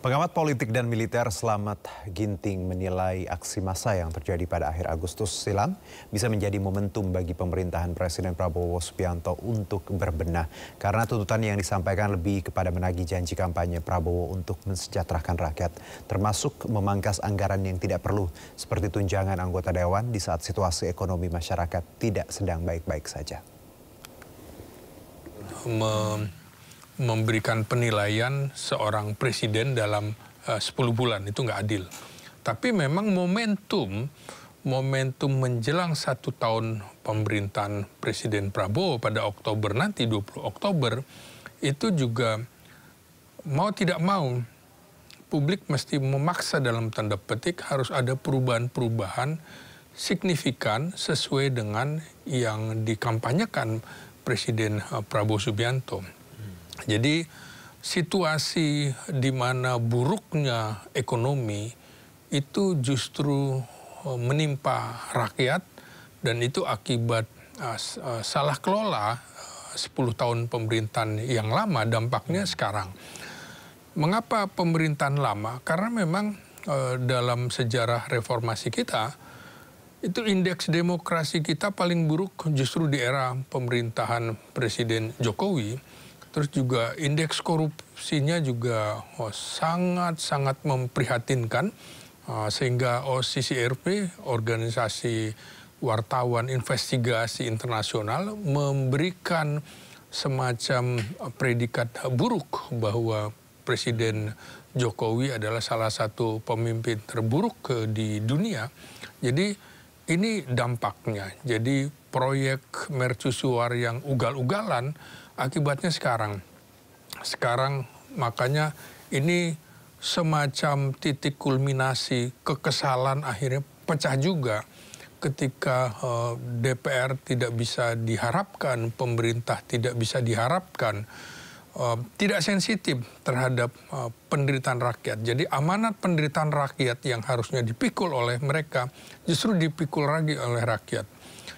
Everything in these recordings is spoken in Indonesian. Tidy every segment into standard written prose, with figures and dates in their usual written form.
Pengamat politik dan militer Slamet Ginting menilai aksi massa yang terjadi pada akhir Agustus silam bisa menjadi momentum bagi pemerintahan Presiden Prabowo Subianto untuk berbenah. Karena tuntutan yang disampaikan lebih kepada menagih janji kampanye Prabowo untuk mensejahterakan rakyat, termasuk memangkas anggaran yang tidak perlu, seperti tunjangan anggota dewan di saat situasi ekonomi masyarakat tidak sedang baik-baik saja. Memberikan penilaian seorang presiden dalam 10 bulan itu nggak adil. Tapi memang momentum menjelang 1 tahun pemerintahan Presiden Prabowo pada Oktober nanti, 20 Oktober, itu juga mau tidak mau publik mesti memaksa dalam tanda petik harus ada perubahan-perubahan signifikan sesuai dengan yang dikampanyekan Presiden Prabowo Subianto. Jadi situasi di mana buruknya ekonomi itu justru menimpa rakyat, dan itu akibat salah kelola 10 tahun pemerintahan yang lama. Dampaknya sekarang. Mengapa pemerintahan lama? Karena memang dalam sejarah reformasi kita itu indeks demokrasi kita paling buruk justru di era pemerintahan Presiden Jokowi. Terus juga indeks korupsinya juga sangat-sangat memprihatinkan, sehingga OCCRP, Organisasi Wartawan Investigasi Internasional, memberikan semacam predikat buruk bahwa Presiden Jokowi adalah salah satu pemimpin terburuk di dunia. Jadi ini dampaknya. Jadi proyek mercusuar yang ugal-ugalan akibatnya sekarang makanya ini semacam titik kulminasi kekesalan akhirnya pecah juga ketika DPR tidak bisa diharapkan, pemerintah tidak bisa diharapkan, tidak sensitif terhadap penderitaan rakyat. Jadi amanat penderitaan rakyat yang harusnya dipikul oleh mereka justru dipikul lagi oleh rakyat.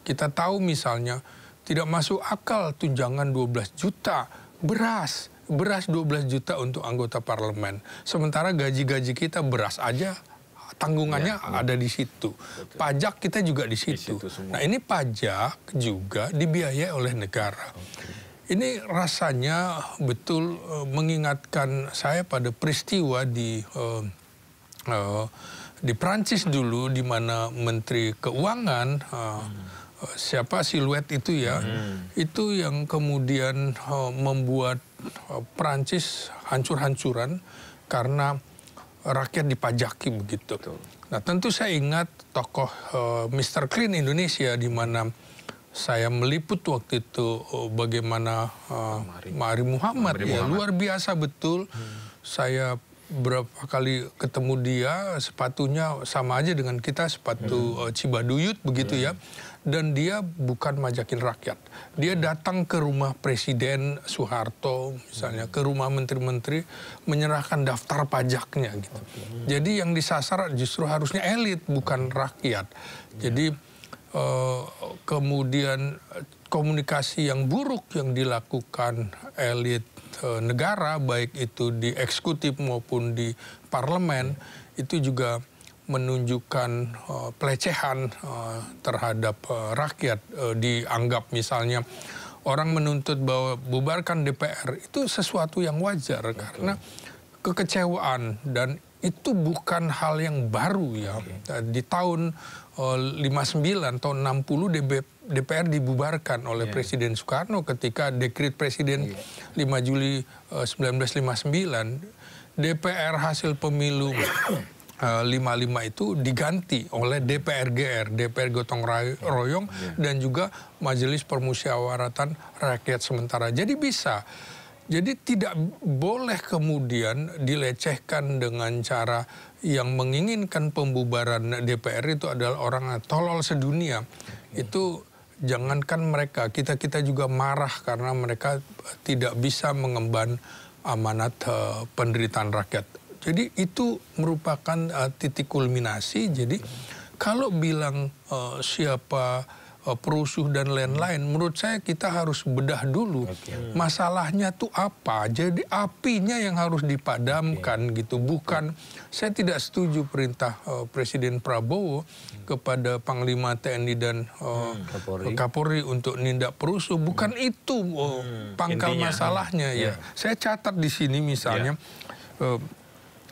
Kita tahu misalnya tidak masuk akal tunjangan 12 juta, beras 12 juta untuk anggota parlemen. Sementara gaji-gaji kita beras aja tanggungannya ada di situ. Betul. Pajak kita juga di situ. Nah, ini pajak juga dibiayai oleh negara. Okay. Ini rasanya betul mengingatkan saya pada peristiwa di Prancis dulu, di mana Menteri Keuangan siapa Siluet itu ya, itu yang kemudian membuat Prancis hancur-hancuran karena rakyat dipajaki begitu. Betul. Nah, tentu saya ingat tokoh Mr. Clean Indonesia, di mana saya meliput waktu itu bagaimana Mari Muhammad, luar biasa betul. Saya berapa kali ketemu dia, sepatunya sama aja dengan kita, sepatu Cibaduyut begitu ya. Dan dia bukan majakin rakyat. Dia datang ke rumah Presiden Soeharto, misalnya, ke rumah menteri-menteri, menyerahkan daftar pajaknya gitu. Jadi yang disasar justru harusnya elit, bukan rakyat. Jadi kemudian komunikasi yang buruk yang dilakukan elit negara, baik itu di eksekutif maupun di parlemen, itu juga menunjukkan pelecehan terhadap rakyat. Dianggap misalnya orang menuntut bahwa bubarkan DPR itu sesuatu yang wajar. Betul. Karena kekecewaan, dan itu bukan hal yang baru ya. Di tahun 59, tahun 60 DPR dibubarkan oleh Presiden Soekarno ketika dekret Presiden 5 Juli 1959. DPR hasil pemilu 55 itu diganti oleh DPR-GR, DPR Gotong Royong, dan juga Majelis Permusyawaratan Rakyat Sementara. Jadi bisa. Jadi tidak boleh kemudian dilecehkan dengan cara yang menginginkan pembubaran DPR itu adalah orang tolol sedunia. Itu jangankan mereka, kita juga marah karena mereka tidak bisa mengemban amanat penderitaan rakyat. Jadi itu merupakan titik kulminasi. Jadi kalau bilang siapa perusuh dan lain-lain. Menurut saya kita harus bedah dulu. Masalahnya tuh apa? Jadi apinya yang harus dipadamkan gitu. Bukan, saya tidak setuju perintah Presiden Prabowo kepada Panglima TNI dan Kapolri untuk nindak perusuh. Bukan itu pangkal masalahnya ya. Saya catat di sini misalnya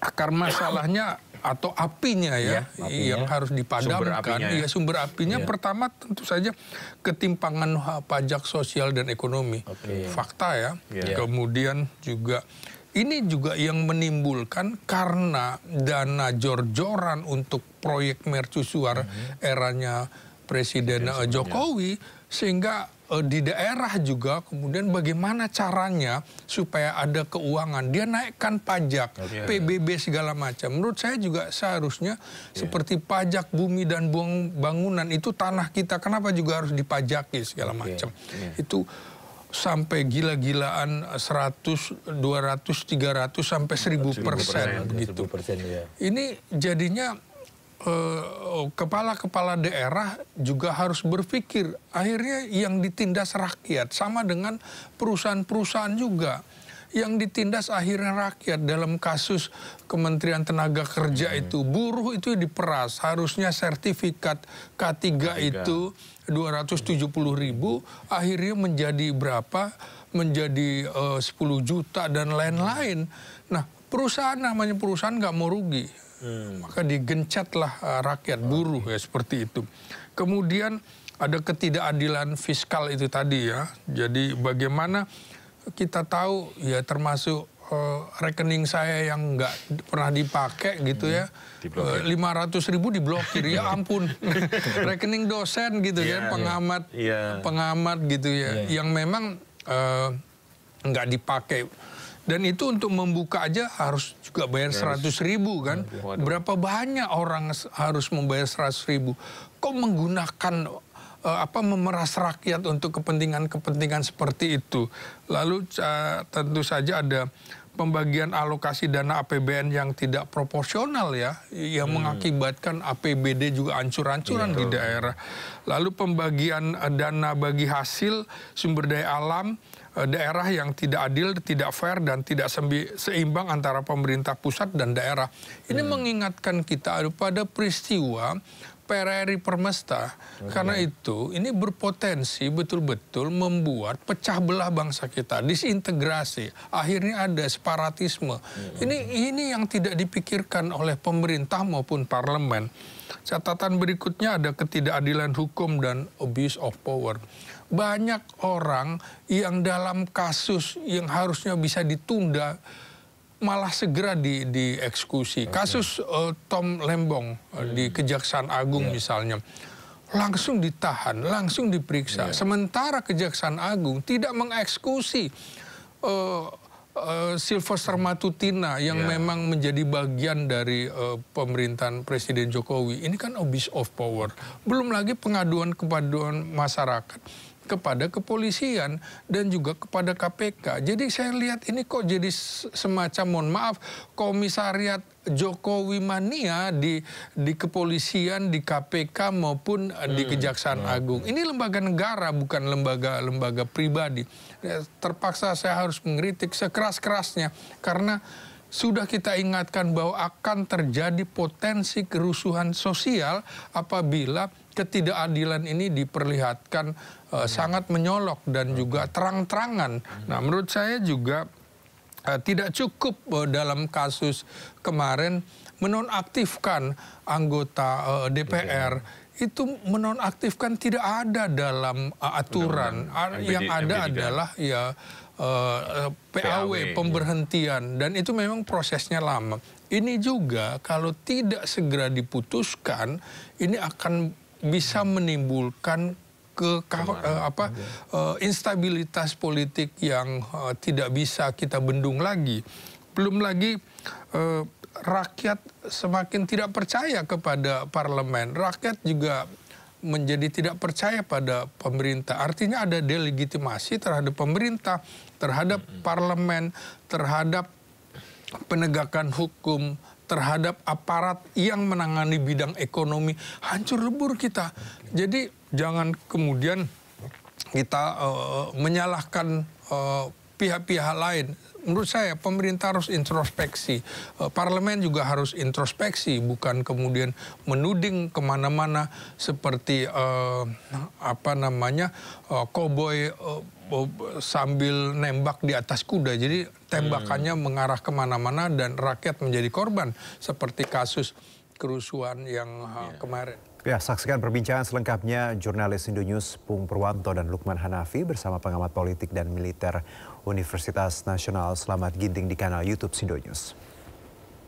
akar masalahnya atau apinya yang harus dipadamkan. Sumber apinya pertama tentu saja ketimpangan pajak sosial dan ekonomi. Fakta ya. Kemudian juga ini juga yang menimbulkan karena dana jor-joran untuk proyek mercusuar eranya Presiden Jokowi, sehingga di daerah juga kemudian bagaimana caranya supaya ada keuangan. Dia naikkan pajak, PBB segala macam. Menurut saya juga seharusnya seperti pajak bumi dan bangunan, itu tanah kita, kenapa juga harus dipajaki segala macam. Itu sampai gila-gilaan 100, 200, 300 sampai 1000% begitu. Ini jadinya kepala-kepala daerah juga harus berpikir, akhirnya yang ditindas rakyat, sama dengan perusahaan-perusahaan juga yang ditindas akhirnya rakyat. Dalam kasus Kementerian Tenaga Kerja itu, buruh itu diperas, harusnya sertifikat K3 itu 270.000, akhirnya menjadi berapa? Menjadi 10 juta dan lain-lain. Nah, perusahaan namanya perusahaan nggak mau rugi. Maka digencatlah rakyat, buruh ya, seperti itu. Kemudian ada ketidakadilan fiskal itu tadi ya. Jadi bagaimana kita tahu ya, termasuk rekening saya yang nggak pernah dipakai gitu ya, 500.000 diblokir, ya ampun. Rekening dosen gitu kan, pengamat gitu ya, yang memang nggak dipakai. Dan itu untuk membuka aja harus juga bayar 100.000 kan. Berapa banyak orang harus membayar 100.000. Kok menggunakan memeras rakyat untuk kepentingan-kepentingan seperti itu. Lalu tentu saja ada pembagian alokasi dana APBN yang tidak proporsional ya, yang mengakibatkan APBD juga ancur-ancuran di daerah. Lalu pembagian dana bagi hasil sumber daya alam daerah yang tidak adil, tidak fair, dan tidak seimbang antara pemerintah pusat dan daerah. Ini mengingatkan kita pada peristiwa PRRI Permesta. Karena itu ini berpotensi betul-betul membuat pecah belah bangsa kita, disintegrasi, akhirnya ada separatisme. Ini yang tidak dipikirkan oleh pemerintah maupun parlemen. Catatan berikutnya ada ketidakadilan hukum dan abuse of power. Banyak orang yang dalam kasus yang harusnya bisa ditunda malah segera dieksekusi. Kasus Tom Lembong di Kejaksaan Agung misalnya, langsung ditahan, langsung diperiksa. Sementara Kejaksaan Agung tidak mengeksekusi Sylvester Matutina yang memang menjadi bagian dari pemerintahan Presiden Jokowi. Ini kan abuse of power. Belum lagi pengaduan-kepaduan masyarakat kepada kepolisian dan juga kepada KPK. Jadi saya lihat ini kok jadi semacam, mohon maaf, komisariat Jokowi mania di kepolisian, di KPK maupun di Kejaksaan Agung. Ini lembaga negara, bukan lembaga pribadi. Terpaksa saya harus mengkritik sekeras-kerasnya karena sudah kita ingatkan bahwa akan terjadi potensi kerusuhan sosial apabila ketidakadilan ini diperlihatkan sangat menyolok dan juga terang-terangan. Nah, menurut saya juga tidak cukup dalam kasus kemarin menonaktifkan anggota DPR. Itu menonaktifkan tidak ada dalam aturan. Yang ada adalah ya PAW, pemberhentian, dan itu memang prosesnya lama. Ini juga kalau tidak segera diputuskan, ini akan bisa menimbulkan instabilitas politik yang tidak bisa kita bendung lagi. Belum lagi rakyat semakin tidak percaya kepada parlemen. Rakyat juga menjadi tidak percaya pada pemerintah. Artinya ada delegitimasi terhadap pemerintah, terhadap parlemen, terhadap penegakan hukum, terhadap aparat yang menangani bidang ekonomi, hancur lebur kita. Jadi jangan kemudian kita menyalahkan pihak-pihak lain. Menurut saya pemerintah harus introspeksi, parlemen juga harus introspeksi, bukan kemudian menuding kemana-mana seperti koboi sambil nembak di atas kuda. Jadi tembakannya mengarah kemana-mana dan rakyat menjadi korban seperti kasus kerusuhan yang kemarin. Ya, saksikan perbincangan selengkapnya jurnalis Indonews Pung Purwanto dan Lukman Hanafi bersama pengamat politik dan militer Universitas Nasional Slamet Ginting di kanal YouTube Indonews.